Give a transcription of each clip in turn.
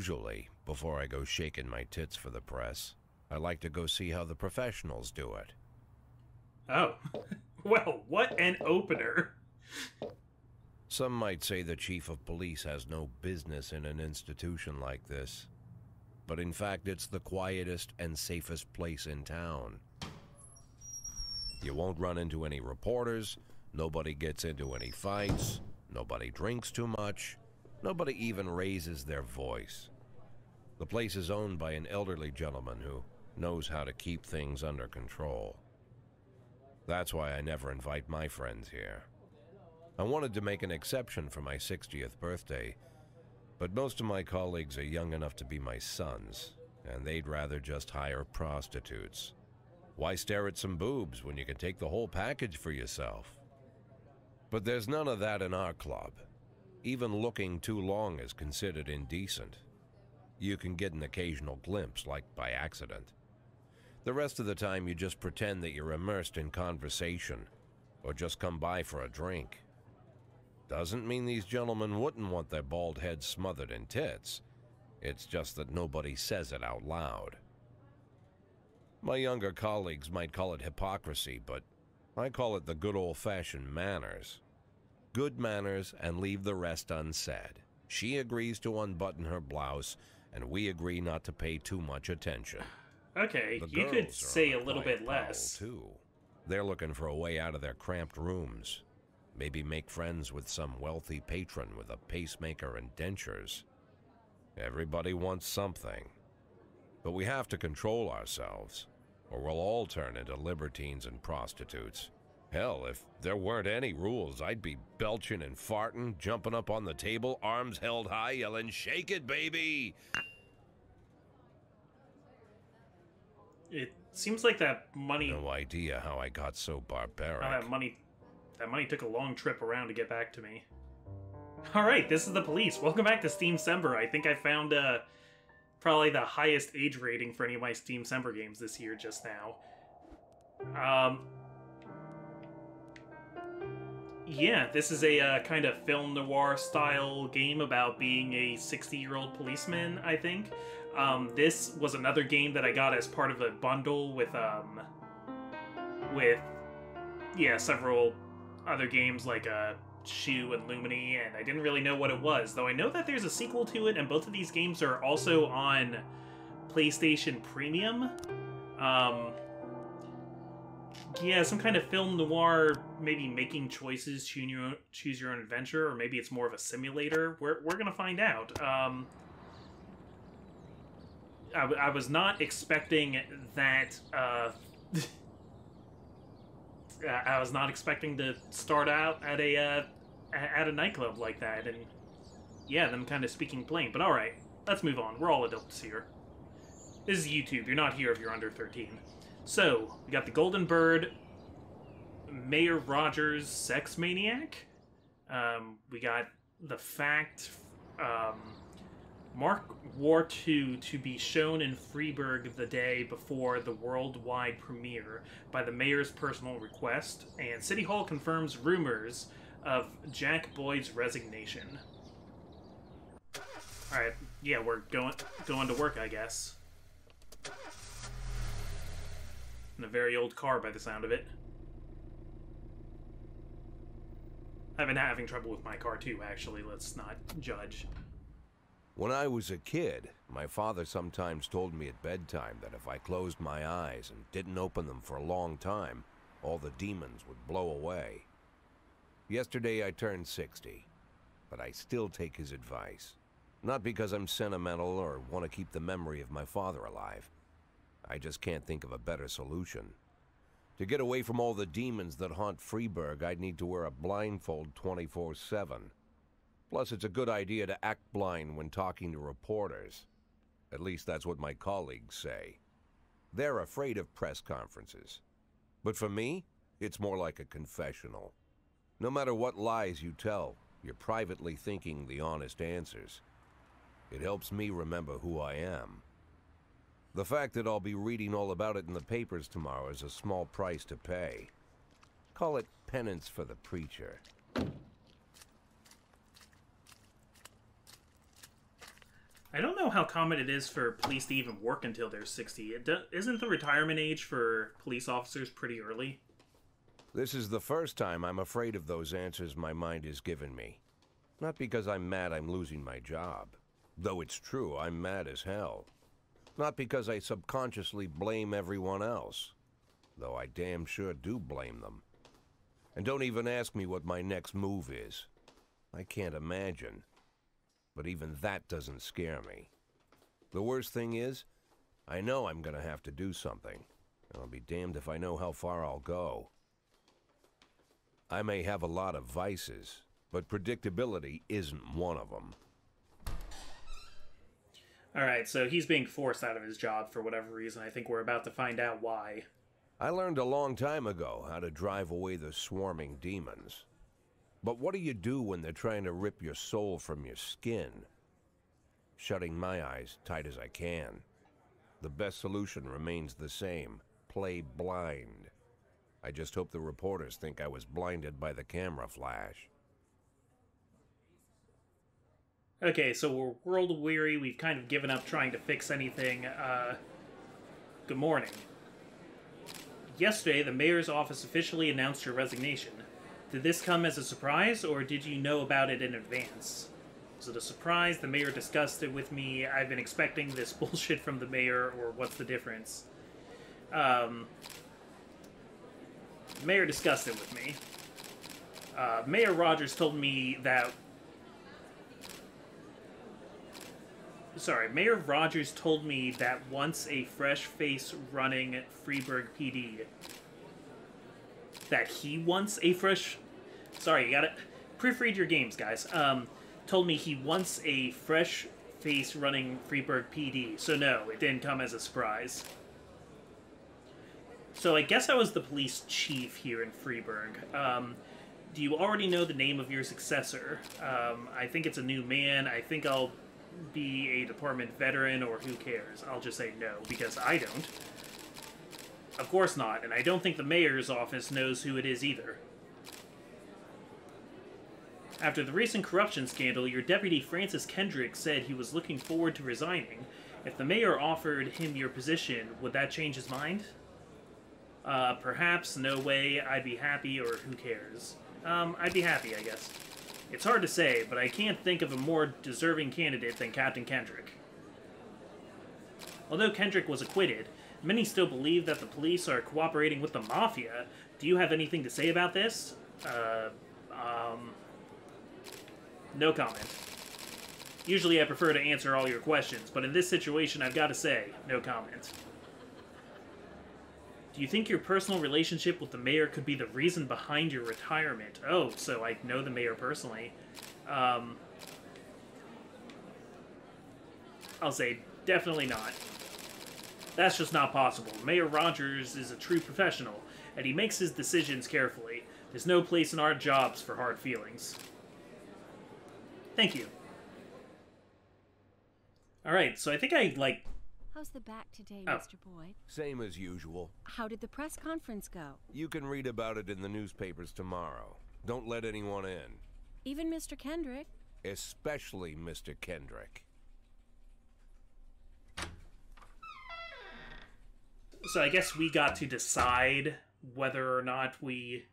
Usually, before I go shaking my tits for the press, I like to go see how the professionals do it. Oh. Well, what an opener. Some might say the chief of police has no business in an institution like this. But in fact, it's the quietest and safest place in town. You won't run into any reporters, nobody gets into any fights, nobody drinks too much, nobody even raises their voice. The place is owned by an elderly gentleman who knows how to keep things under control. That's why I never invite my friends here. I wanted to make an exception for my 60th birthday, but most of my colleagues are young enough to be my sons, and they'd rather just hire prostitutes. Why stare at some boobs when you can take the whole package for yourself? But there's none of that in our club. Even looking too long is considered indecent. You can get an occasional glimpse, like by accident. The rest of the time you just pretend that you're immersed in conversation, or just come by for a drink. Doesn't mean these gentlemen wouldn't want their bald heads smothered in tits. It's just that nobody says it out loud. My younger colleagues might call it hypocrisy, but I call it the good old-fashioned manners. Good manners and leave the rest unsaid. She agrees to unbutton her blouse, and we agree not to pay too much attention. Okay, you could say a little bit less. Too. They're looking for a way out of their cramped rooms. Maybe make friends with some wealthy patron with a pacemaker and dentures. Everybody wants something. But we have to control ourselves, or we'll all turn into libertines and prostitutes. Hell, if there weren't any rules, I'd be belching and farting, jumping up on the table, arms held high, yelling, "Shake it, baby!" It seems like that money... No idea how I got so barbaric. That money took a long trip around to get back to me. Alright, this is the police. Welcome back to Steamcember. I think I found probably the highest age rating for any of my Steamcember games this year just now. Yeah, this is a kind of film noir style game about being a 60-year-old policeman, I think. This was another game that I got as part of a bundle with several other games like Shoe and Lumini, and I didn't really know what it was, though I know that there's a sequel to it, and both of these games are also on PlayStation Premium. Yeah, some kind of film noir, maybe making choices, choose your own adventure, or maybe it's more of a simulator. We're gonna find out. I was not expecting that, I was not expecting to start out at a nightclub like that, and yeah, them kind of speaking plain. But alright, let's move on. We're all adults here. This is YouTube. You're not here if you're under 13. So, we got the Golden Bird, Mayor Rogers, Sex Maniac. We got The Fact, Mark War II to be shown in Freiburg the day before the worldwide premiere by the mayor's personal request, and City Hall confirms rumors of Jack Boyd's resignation. Alright, yeah, we're going to work, I guess. In a very old car by the sound of it. I've been having trouble with my car too, actually, let's not judge. When I was a kid, my father sometimes told me at bedtime that if I closed my eyes and didn't open them for a long time, all the demons would blow away. Yesterday I turned 60, but I still take his advice. Not because I'm sentimental or want to keep the memory of my father alive. I just can't think of a better solution. To get away from all the demons that haunt Freiburg, I'd need to wear a blindfold 24/7. Plus, it's a good idea to act blind when talking to reporters. At least that's what my colleagues say. They're afraid of press conferences. But for me, it's more like a confessional. No matter what lies you tell, you're privately thinking the honest answers. It helps me remember who I am. The fact that I'll be reading all about it in the papers tomorrow is a small price to pay. Call it penance for the preacher. I don't know how common it is for police to even work until they're 60. Isn't the retirement age for police officers pretty early? This is the first time I'm afraid of those answers my mind has given me. Not because I'm mad I'm losing my job. Though it's true, I'm mad as hell. Not because I subconsciously blame everyone else. Though I damn sure do blame them. And don't even ask me what my next move is. I can't imagine. But even that doesn't scare me. The worst thing is, I know I'm gonna have to do something. And I'll be damned if I know how far I'll go. I may have a lot of vices, but predictability isn't one of them. Alright, so he's being forced out of his job for whatever reason. I think we're about to find out why. I learned a long time ago how to drive away the swarming demons. But what do you do when they're trying to rip your soul from your skin? Shutting my eyes tight as I can. The best solution remains the same. Play blind. I just hope the reporters think I was blinded by the camera flash. Okay, so we're world weary. We've kind of given up trying to fix anything. Good morning. Yesterday, the mayor's office officially announced your resignation. Did this come as a surprise, or did you know about it in advance? Was it a surprise? The mayor discussed it with me. I've been expecting this bullshit from the mayor, or what's the difference? The mayor discussed it with me. Mayor Rogers told me that... Sorry, Mayor Rogers told me that once a fresh face running Freeburg PD... That he wants a fresh... Sorry, you gotta proofread your games, guys. Told me he wants a fresh face running Freeburg PD. So no, it didn't come as a surprise. So I guess I was the police chief here in Freeburg. Do you already know the name of your successor? I think it's a new man. I think I'll be a department veteran, or who cares? I'll just say no, because I don't. Of course not, and I don't think the mayor's office knows who it is either. After the recent corruption scandal, your deputy Francis Kendrick said he was looking forward to resigning. If the mayor offered him your position, would that change his mind? Perhaps, no way, I'd be happy, or who cares? I'd be happy, I guess. It's hard to say, but I can't think of a more deserving candidate than Captain Kendrick. Although Kendrick was acquitted, many still believe that the police are cooperating with the Mafia. Do you have anything to say about this? No comment. Usually I prefer to answer all your questions, but in this situation I've got to say, no comment. Do you think your personal relationship with the mayor could be the reason behind your retirement? Oh, so I know the mayor personally. I'll say definitely not. That's just not possible. Mayor Rogers is a true professional, and he makes his decisions carefully. There's no place in our jobs for hard feelings. Thank you. Alright, so I think How's the back today, Oh. Mr. Boyd? Same as usual. How did the press conference go? You can read about it in the newspapers tomorrow. Don't let anyone in. Even Mr. Kendrick? Especially Mr. Kendrick. So I guess we got to decide whether or not we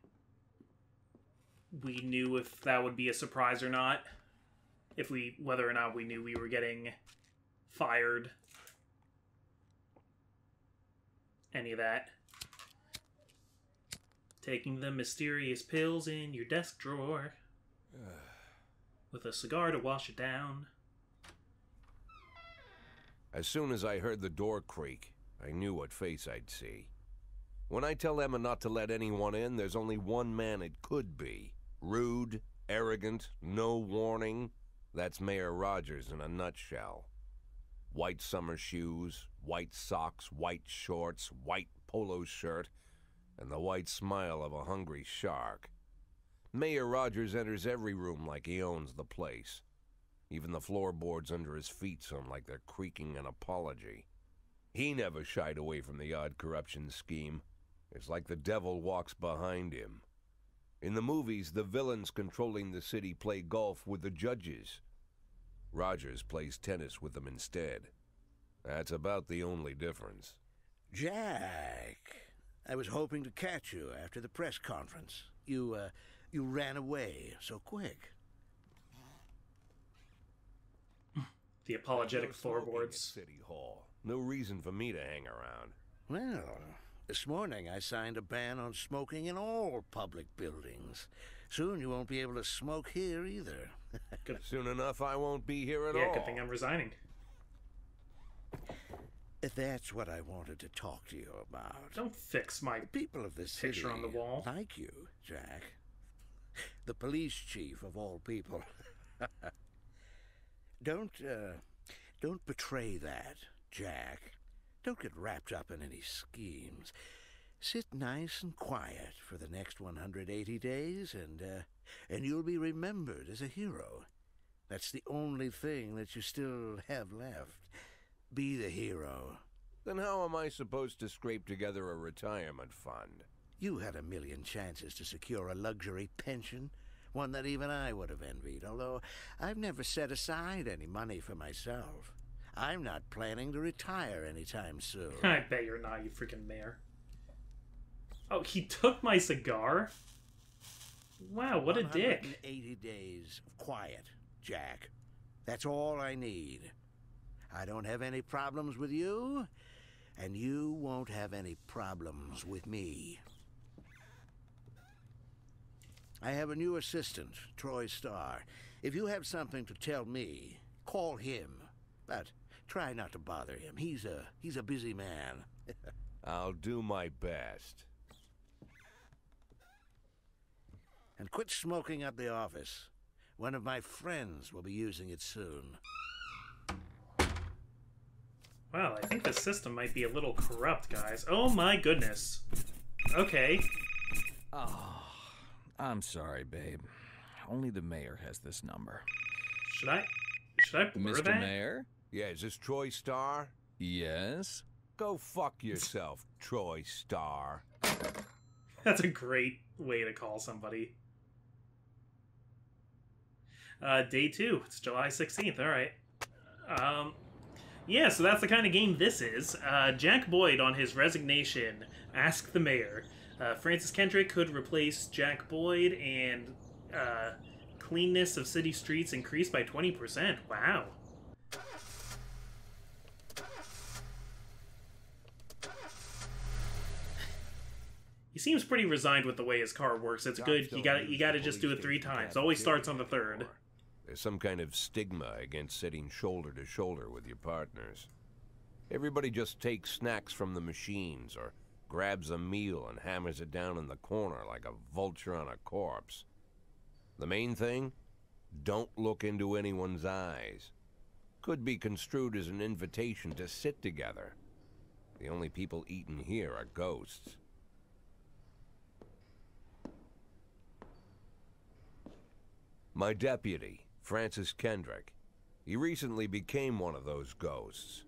knew if that would be a surprise or not. Whether or not we knew we were getting fired. Any of that. Taking the mysterious pills in your desk drawer. With a cigar to wash it down. As soon as I heard the door creak, I knew what face I'd see. When I tell Emma not to let anyone in, there's only one man it could be. Rude, arrogant, no warning. That's Mayor Rogers in a nutshell. White summer shoes, white socks, white shorts, white polo shirt, and the white smile of a hungry shark. Mayor Rogers enters every room like he owns the place. Even the floorboards under his feet sound like they're creaking an apology. He never shied away from the odd corruption scheme. It's like the devil walks behind him. In the movies, the villains controlling the city play golf with the judges. Rogers plays tennis with them instead. That's about the only difference. Jack, I was hoping to catch you after the press conference. You ran away so quick. The apologetic No smoking floorboards. at City Hall. No reason for me to hang around. Well, this morning I signed a ban on smoking in all public buildings. Soon you won't be able to smoke here either. Good. Soon enough, I won't be here at Yeah, all. good thing I'm resigning. That's what I wanted to talk to you about. Don't fix my... The people of this city Picture on the wall. like you, Jack. The police chief of all people. Don't betray that, Jack. Don't get wrapped up in any schemes. Sit nice and quiet for the next 180 days, and you'll be remembered as a hero. That's the only thing that you still have left. Be the hero. Then how am I supposed to scrape together a retirement fund? You had a million chances to secure a luxury pension, one that even I would have envied, although I've never set aside any money for myself. I'm not planning to retire anytime soon. I bet you're not, you freaking mayor. Oh, he took my cigar? Wow, what a dick. 180 days of quiet, Jack. That's all I need. I don't have any problems with you, and you won't have any problems with me. I have a new assistant, Troy Starr. If you have something to tell me, call him. But try not to bother him. He's a busy man. I'll do my best. And quit smoking up the office. One of my friends will be using it soon. Wow, I think the system might be a little corrupt, guys. Oh my goodness. Okay. Oh, I'm sorry, babe. Only the mayor has this number. Should I blur Mr. that? Mayor? Yeah, is this Troy Starr? Yes? Go fuck yourself, Troy Starr. That's a great way to call somebody. Day 2. It's July 16th. All right. Yeah, so that's the kind of game this is. Jack Boyd, on his resignation, asked the mayor. Francis Kendrick could replace Jack Boyd, and cleanness of city streets increased by 20%. Wow. He seems pretty resigned with the way his car works. It's good. You gotta just do it 3 times. Always starts on the 3rd. There's some kind of stigma against sitting shoulder to shoulder with your partners. Everybody just takes snacks from the machines or grabs a meal and hammers it down in the corner like a vulture on a corpse. The main thing? Don't look into anyone's eyes. Could be construed as an invitation to sit together. The only people eating here are ghosts. My deputy, Francis Kendrick. He recently became one of those ghosts.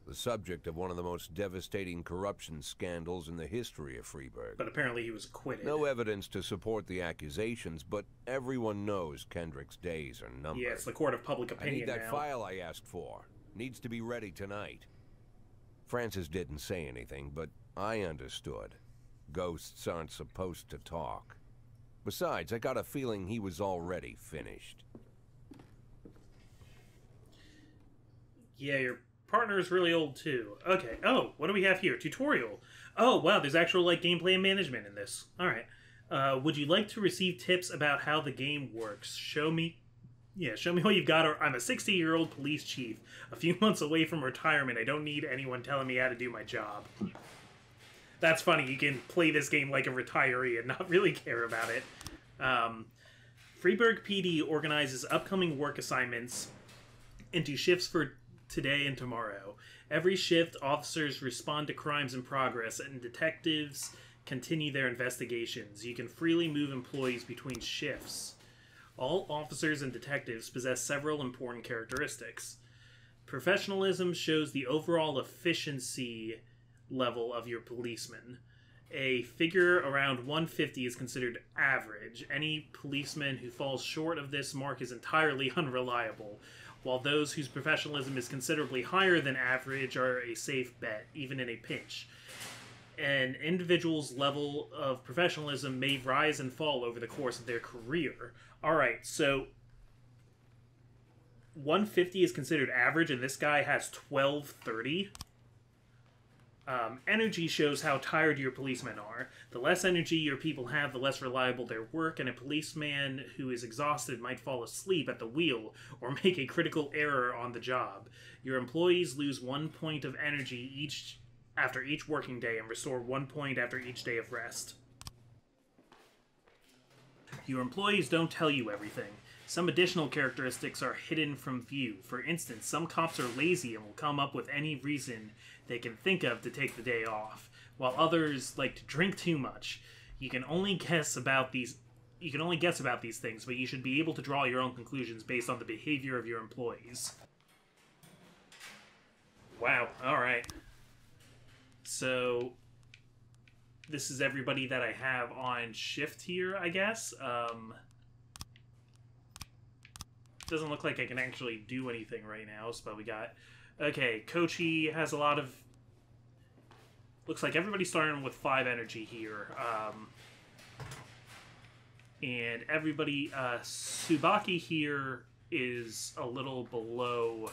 The subject of one of the most devastating corruption scandals in the history of Freeburg. But apparently he was acquitted. No evidence to support the accusations, but everyone knows Kendrick's days are numbered. Yeah, it's the court of public I opinion need that now. file I asked for. Needs to be ready tonight. Francis didn't say anything, but I understood. Ghosts aren't supposed to talk. Besides, I got a feeling he was already finished. Yeah, your partner is really old too. Okay. Oh, what do we have here? Tutorial. Oh, wow, there's actual like gameplay and management in this. All right. Would you like to receive tips about how the game works? Show me what you've got. Or I'm a 60-year-old police chief, a few months away from retirement. I don't need anyone telling me how to do my job. That's funny. You can play this game like a retiree and not really care about it. Freeburg PD organizes upcoming work assignments into shifts for today and tomorrow. Every shift, officers respond to crimes in progress, and detectives continue their investigations. You can freely move employees between shifts. All officers and detectives possess several important characteristics. Professionalism shows the overall efficiency level of your policeman. A figure around 150 is considered average. Any policeman who falls short of this mark is entirely unreliable. while those whose professionalism is considerably higher than average are a safe bet, even in a pinch. An individual's level of professionalism may rise and fall over the course of their career. Alright, so 150 is considered average, and this guy has 1230. Energy shows how tired your policemen are. The less energy your people have, the less reliable their work, and a policeman who is exhausted might fall asleep at the wheel or make a critical error on the job. Your employees lose 1 point of energy after each working day and restore 1 point after each day of rest. Your employees don't tell you everything. Some additional characteristics are hidden from view. For instance, some cops are lazy and will come up with any reason they can think of to take the day off, while others like to drink too much. You can only guess about these things, but you should be able to draw your own conclusions based on the behavior of your employees. Wow, alright. So this is everybody that I have on shift here, I guess. Doesn't look like I can actually do anything right now, but we got... Okay, Kochi has a lot of... Looks like everybody's starting with 5 energy here. And everybody... Tsubaki here is a little below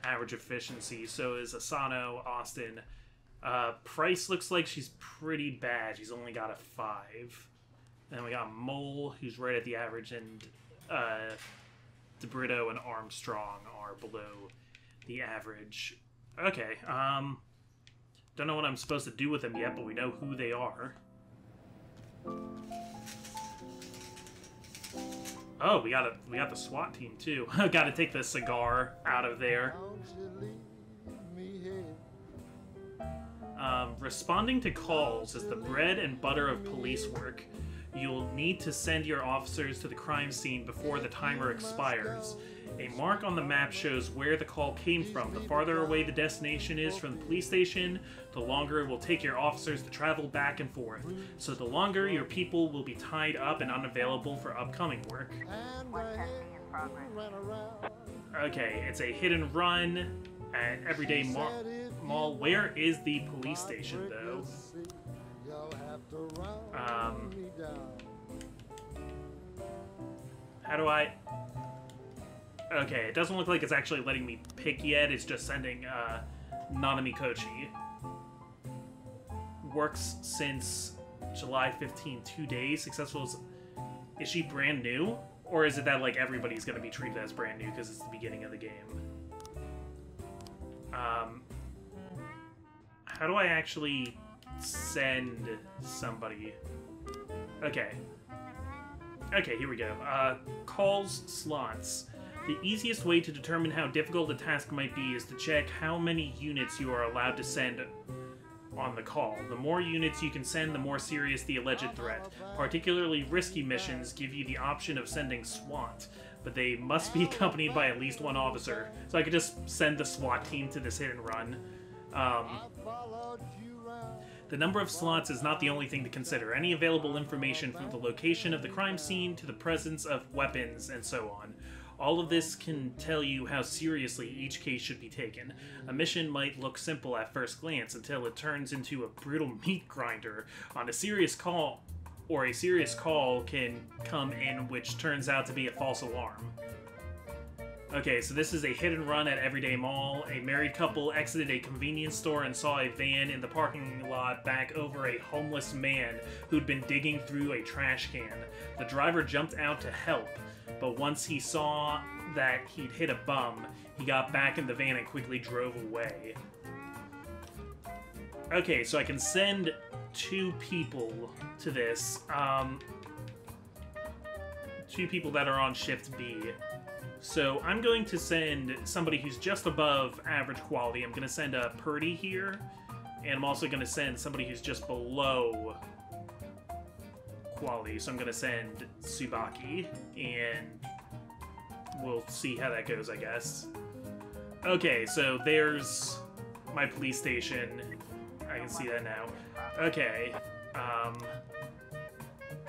average efficiency. So is Asano, Austin. Price looks like she's pretty bad. She's only got a 5. Then we got Mole, who's right at the average, and... DeBrito and Armstrong are below the average. Okay, don't know what I'm supposed to do with them yet, but we know who they are. Oh, we got the SWAT team too. Gotta take the cigar out of there. Responding to calls is the bread and butter of police work. You'll need to send your officers to the crime scene before the timer expires. A mark on the map shows where the call came from. The farther away the destination is from the police station, the longer it will take your officers to travel back and forth. So the longer your people will be tied up and unavailable for upcoming work. Okay, it's a hit and run at Everyday Mall. Where is the police station, though? How do I... Okay, it doesn't look like it's actually letting me pick yet. It's just sending, Nanami Kochi. Works since July 15, 2 days. Successful. Is she brand new? Or is it that, like, everybody's gonna be treated as brand new because it's the beginning of the game? How do I actually send somebody? Okay. Okay, here we go. Calls slots. The easiest way to determine how difficult a task might be is to check how many units you are allowed to send on the call. The more units you can send, the more serious the alleged threat. Particularly risky missions give you the option of sending SWAT, but they must be accompanied by at least 1 officer. So I could just send the SWAT team to this hit and run. The number of slots is not the only thing to consider. Any available information from the location of the crime scene to the presence of weapons and so on. All of this can tell you how seriously each case should be taken. A mission might look simple at first glance until it turns into a brutal meat grinder. On a serious call, or a serious call can come in which turns out to be a false alarm. Okay, so this is a hit and run at Everyday Mall. A married couple exited a convenience store and saw a van in the parking lot back over a homeless man who'd been digging through a trash can. The driver jumped out to help, but once he saw that he'd hit a bum, he got back in the van and quickly drove away. Okay, so I can send 2 people to this. 2 people that are on Shift B. So I'm going to send somebody who's just above average quality. I'm going to send a Purdy here, and I'm also going to send somebody who's just below quality. So I'm going to send Tsubaki, and we'll see how that goes, I guess. Okay, so there's my police station. I can see that now. Okay,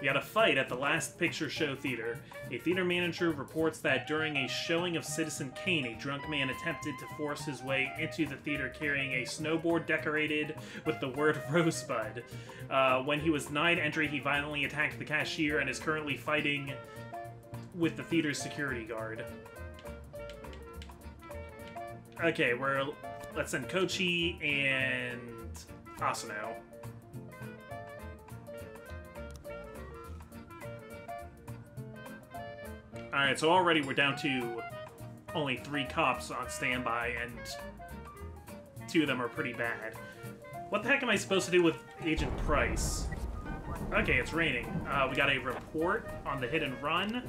We got a fight at the Last Picture Show Theater. A theater manager reports that during a showing of Citizen Kane, a drunk man attempted to force his way into the theater carrying a snowboard decorated with the word Rosebud. When he was denied entry, he violently attacked the cashier and is currently fighting with the theater's security guard. Okay, let's send Kochi and Asano. Alright, so already we're down to only 3 cops on standby, and 2 of them are pretty bad. What the heck am I supposed to do with Agent Price? Okay, it's raining. We got a report on the hit and run.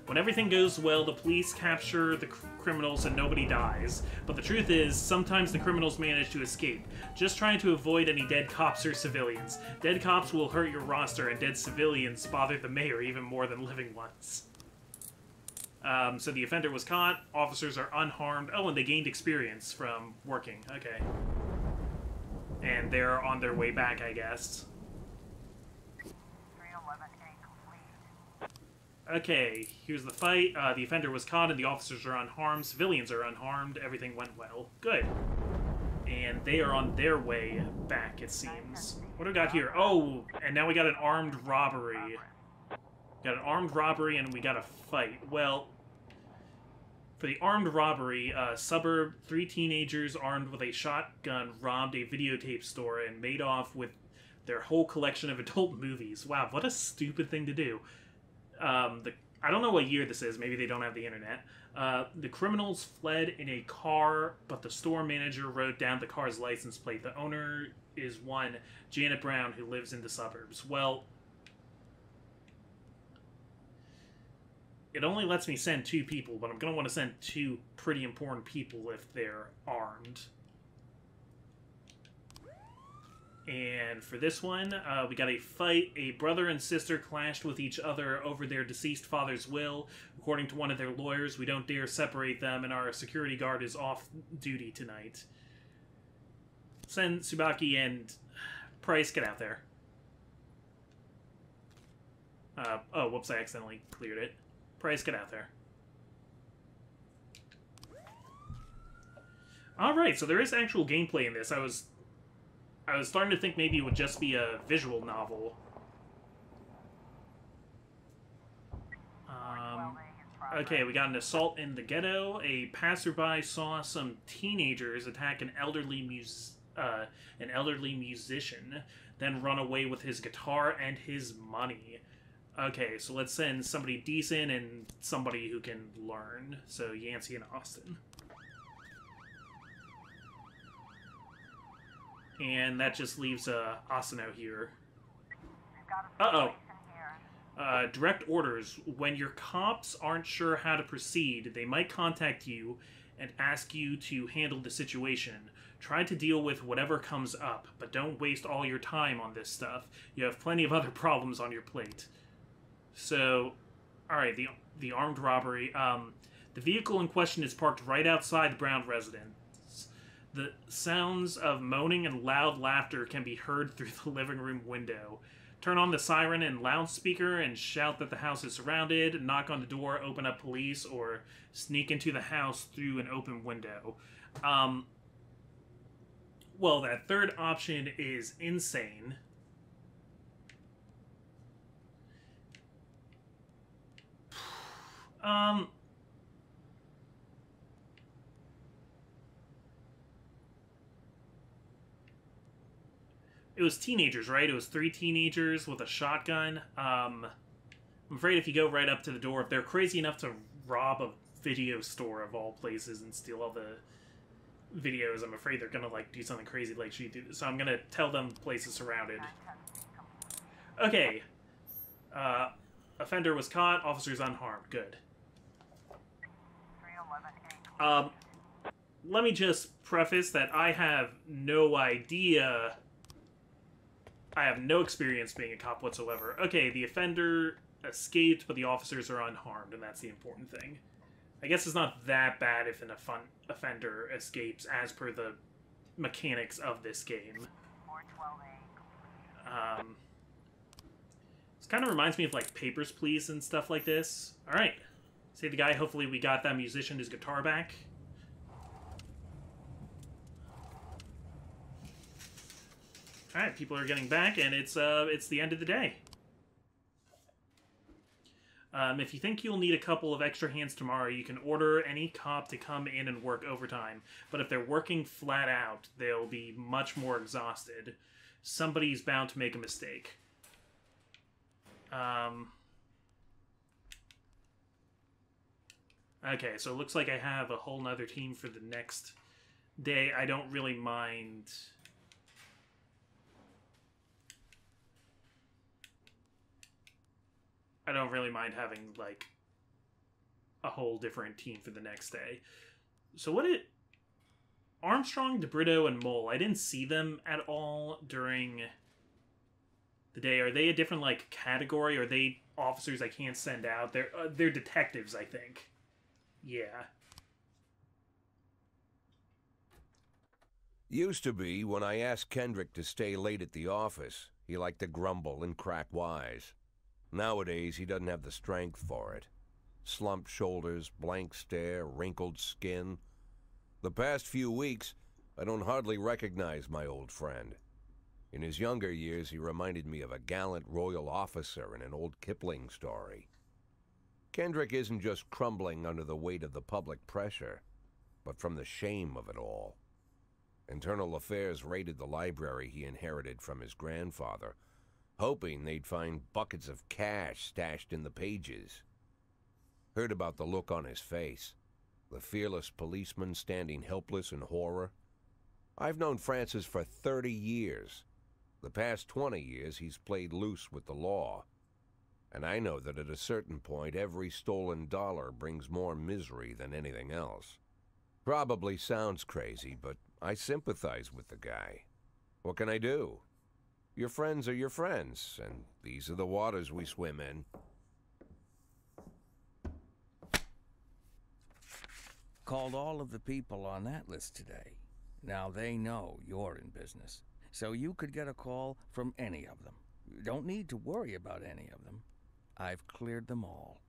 When everything goes well, the police capture the criminals and nobody dies. But the truth is, sometimes the criminals manage to escape, just trying to avoid any dead cops or civilians. Dead cops will hurt your roster, and dead civilians bother the mayor even more than living ones. So the offender was caught, officers are unharmed. Oh, and they gained experience from working. Okay. And they're on their way back, I guess. Okay, here's the fight. The offender was caught and the officers are unharmed. Civilians are unharmed. Everything went well. Good. And they are on their way back, it seems. What do we got here? Oh, and now we got an armed robbery. Got an armed robbery and we got a fight. Well, for the armed robbery, suburb, 3 teenagers armed with a shotgun robbed a videotape store and made off with their whole collection of adult movies. Wow, what a stupid thing to do. I don't know what year this is. Maybe they don't have the internet. The criminals fled in a car, but the store manager wrote down the car's license plate. The owner is one Janet Brown, who lives in the suburbs. Well, it only lets me send 2 people, but I'm going to want to send 2 pretty important people if they're armed. And for this one, we got a fight. A brother and sister clashed with each other over their deceased father's will. According to one of their lawyers, we don't dare separate them, and our security guard is off duty tonight. Send Tsubaki and Price, get out there. Oh, whoops, I accidentally cleared it. Price, get out there. Alright, so there is actual gameplay in this. I was starting to think maybe it would just be a visual novel. Okay, we got an assault in the ghetto. A passerby saw some teenagers attack an elderly musician, then run away with his guitar and his money. Okay, so let's send somebody decent and somebody who can learn. So Yancey and Austin. And that just leaves Asano here. Uh-oh. Direct orders. When your cops aren't sure how to proceed, they might contact you and ask you to handle the situation. Try to deal with whatever comes up, but don't waste all your time on this stuff. You have plenty of other problems on your plate. So, alright, the armed robbery. The vehicle in question is parked right outside the Brown residence. The sounds of moaning and loud laughter can be heard through the living room window. Turn on the siren and loudspeaker and shout that the house is surrounded, knock on the door, open up police, or sneak into the house through an open window. Well, that third option is insane. It was teenagers, right? It was 3 teenagers with a shotgun. I'm afraid if you go right up to the door, if they're crazy enough to rob a video store of all places and steal all the videos, I'm afraid they're gonna, like, do something crazy like she did. So I'm gonna tell them the place is surrounded. Okay. Offender was caught, officers unharmed. Good. Let me just preface that I have no idea... I have no experience being a cop whatsoever. Okay, the offender escaped, but the officers are unharmed, and that's the important thing. I guess it's not that bad if an offender escapes, as per the mechanics of this game. kind of reminds me of like Papers, Please and stuff like this. All right. Say the guy. Hopefully we got that musician his guitar back. All right, people are getting back, and it's the end of the day. If you think you'll need a couple of extra hands tomorrow, you can order any cop to come in and work overtime. But if they're working flat out, they'll be much more exhausted. Somebody's bound to make a mistake. Okay, so it looks like I have a whole nother team for the next day. I don't really mind... I don't really mind having, like, a whole different team for the next day. So what did... Armstrong, DeBrito, and Mole, I didn't see them at all during the day. Are they a different, like, category? Are they officers I can't send out? They're detectives, I think. Yeah. Used to be, when I asked Kendrick to stay late at the office, he liked to grumble and crack wise. Nowadays, he doesn't have the strength for it. Slumped shoulders, blank stare, wrinkled skin. The past few weeks, I don't hardly recognize my old friend. In his younger years, he reminded me of a gallant royal officer in an old Kipling story. Kendrick isn't just crumbling under the weight of the public pressure, but from the shame of it all. Internal Affairs raided the library he inherited from his grandfather, hoping they'd find buckets of cash stashed in the pages. Heard about the look on his face, the fearless policeman standing helpless in horror. I've known Francis for 30 years. The past 20 years he's played loose with the law. And I know that at a certain point every stolen dollar brings more misery than anything else. Probably sounds crazy, but I sympathize with the guy. What can I do? Your friends are your friends, and these are the waters we swim in. Called all of the people on that list today. Now they know you're in business, so you could get a call from any of them. You don't need to worry about any of them. I've cleared them all.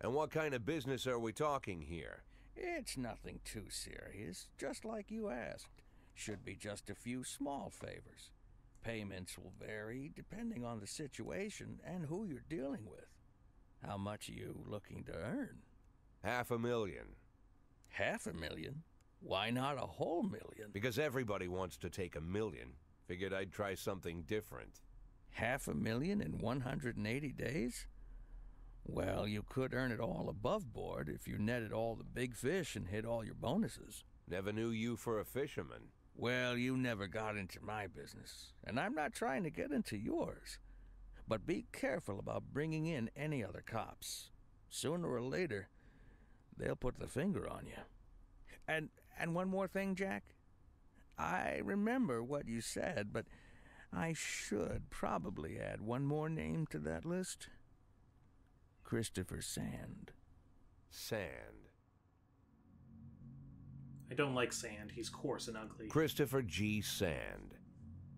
And what kind of business are we talking here? It's nothing too serious, just like you asked. Should be just a few small favors. Payments will vary depending on the situation and who you're dealing with. How much are you looking to earn? $500,000. $500,000? Why not a whole million? Because everybody wants to take $1 million. Figured I'd try something different. $500,000 in 180 days? Well, you could earn it all above board if you netted all the big fish and hit all your bonuses. Never knew you for a fisherman. Well, you never got into my business, and I'm not trying to get into yours. But be careful about bringing in any other cops. Sooner or later, they'll put the finger on you. And one more thing, Jack. I remember what you said, but I should probably add one more name to that list. Christopher Sand. Sand. I don't like Sand. He's coarse and ugly. Christopher G. Sand.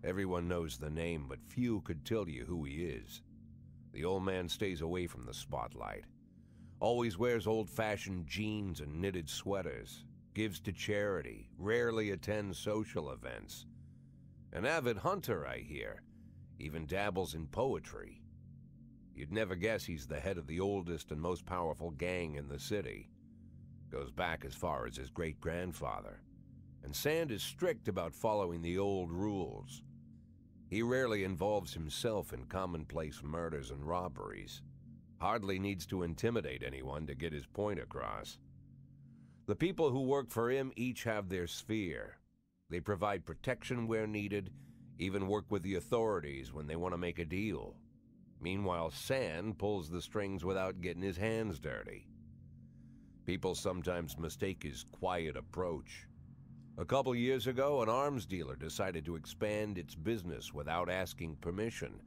Everyone knows the name, but few could tell you who he is. The old man stays away from the spotlight. Always wears old-fashioned jeans and knitted sweaters. Gives to charity. Rarely attends social events. An avid hunter, I hear. Even dabbles in poetry. You'd never guess he's the head of the oldest and most powerful gang in the city. Goes back as far as his great-grandfather. And Sand is strict about following the old rules. He rarely involves himself in commonplace murders and robberies. Hardly needs to intimidate anyone to get his point across. The people who work for him each have their sphere. They provide protection where needed, even work with the authorities when they want to make a deal. Meanwhile, Sand pulls the strings without getting his hands dirty. People sometimes mistake his quiet approach. A couple years ago, an arms dealer decided to expand its business without asking permission,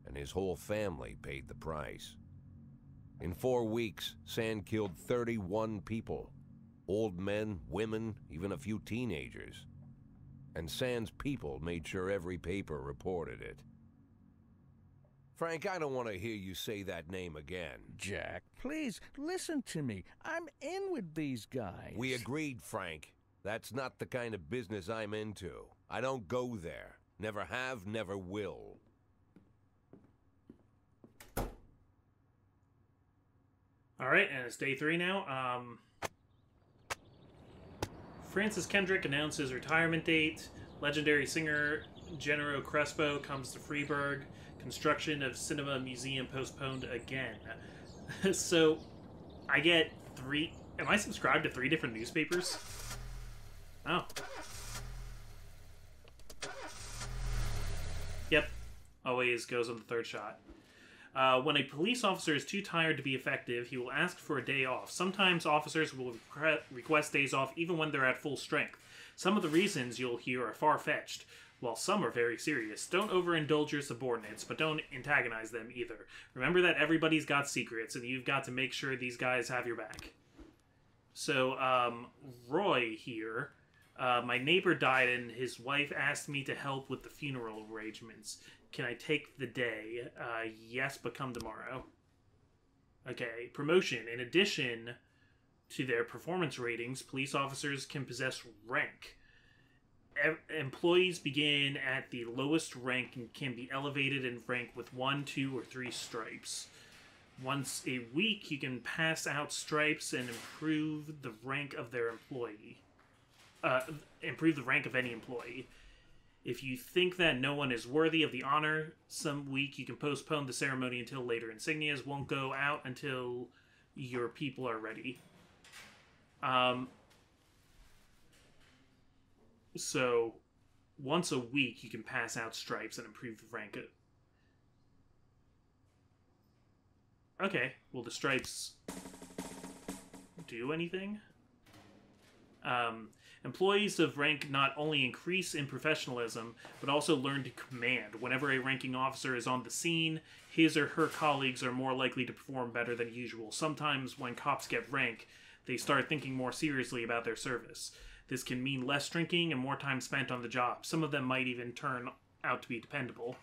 and his whole family paid the price. In 4 weeks, Sand killed 31 people. Old men, women, even a few teenagers. And Sand's people made sure every paper reported it. Frank, I don't want to hear you say that name again. Jack, please, listen to me. I'm in with these guys. We agreed, Frank. That's not the kind of business I'm into. I don't go there. Never have, never will. Alright, and it's day 3 now. Francis Kendrick announces retirement date. Legendary singer Gennaro Crespo comes to Freeburg. Construction of cinema museum postponed again. So, I get 3... Am I subscribed to 3 different newspapers? Oh. Yep. Always goes on the third shot. When a police officer is too tired to be effective, he will ask for a day off. Sometimes officers will request days off even when they're at full strength. Some of the reasons you'll hear are far-fetched, while some are very serious. Don't overindulge your subordinates, but don't antagonize them either. Remember that everybody's got secrets, and you've got to make sure these guys have your back. So, Roy here, my neighbor died and his wife asked me to help with the funeral arrangements. Can I take the day? Yes, but come tomorrow. Okay, promotion. In addition to their performance ratings, police officers can possess rank. Employees begin at the lowest rank and can be elevated in rank with 1, 2, or 3 stripes. Once a week, you can pass out stripes and improve the rank of their employee. Improve the rank of any employee. If you think that no one is worthy of the honor, some week you can postpone the ceremony until later. Insignias won't go out until your people are ready. So, once a week you can pass out stripes and improve the rank. Okay, will the stripes do anything? Employees of rank not only increase in professionalism, but also learn to command. Whenever a ranking officer is on the scene, his or her colleagues are more likely to perform better than usual. Sometimes when cops get rank, they start thinking more seriously about their service. This can mean less drinking and more time spent on the job. Some of them might even turn out to be dependable.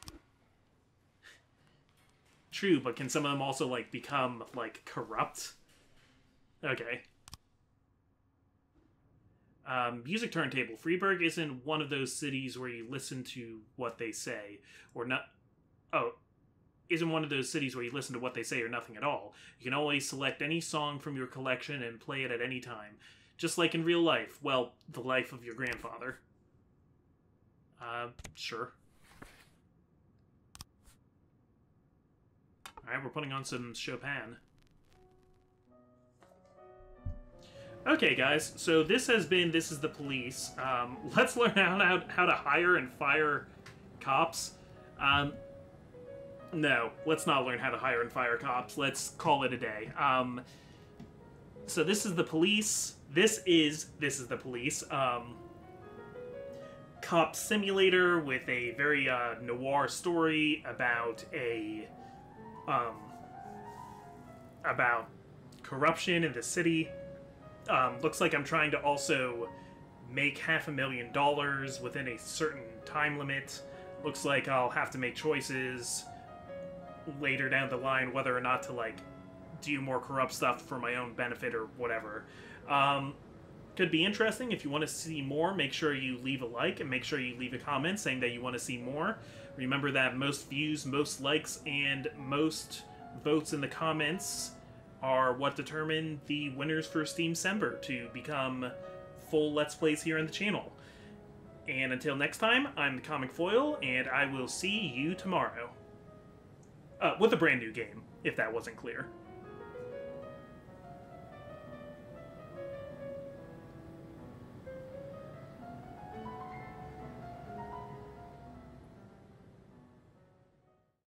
True, but can some of them also, like, become, like, corrupt? Okay. Music turntable. Freeburg isn't one of those cities where you listen to what they say, or not. Oh, isn't one of those cities where you listen to what they say or nothing at all. You can always select any song from your collection and play it at any time. Just like in real life. Well, the life of your grandfather. Sure. Alright, we're putting on some Chopin. Okay, guys, so this is the police. Let's learn how to hire and fire cops. No, let's not learn how to hire and fire cops. Let's call it a day. So this is the police. This is the police. Cop simulator with a very noir story about about corruption in the city. Looks like I'm trying to also make $500,000 within a certain time limit. Looks like I'll have to make choices later down the line whether or not to, like, do more corrupt stuff for my own benefit or whatever. Could be interesting. If you want to see more, make sure you leave a like and make sure you leave a comment saying that you want to see more. Remember that most views, most likes, and most votes in the comments are what determine the winners for Steamcember to become full Let's Plays here on the channel. And until next time, I'm the Comic Foil, and I will see you tomorrow. With a brand new game, if that wasn't clear.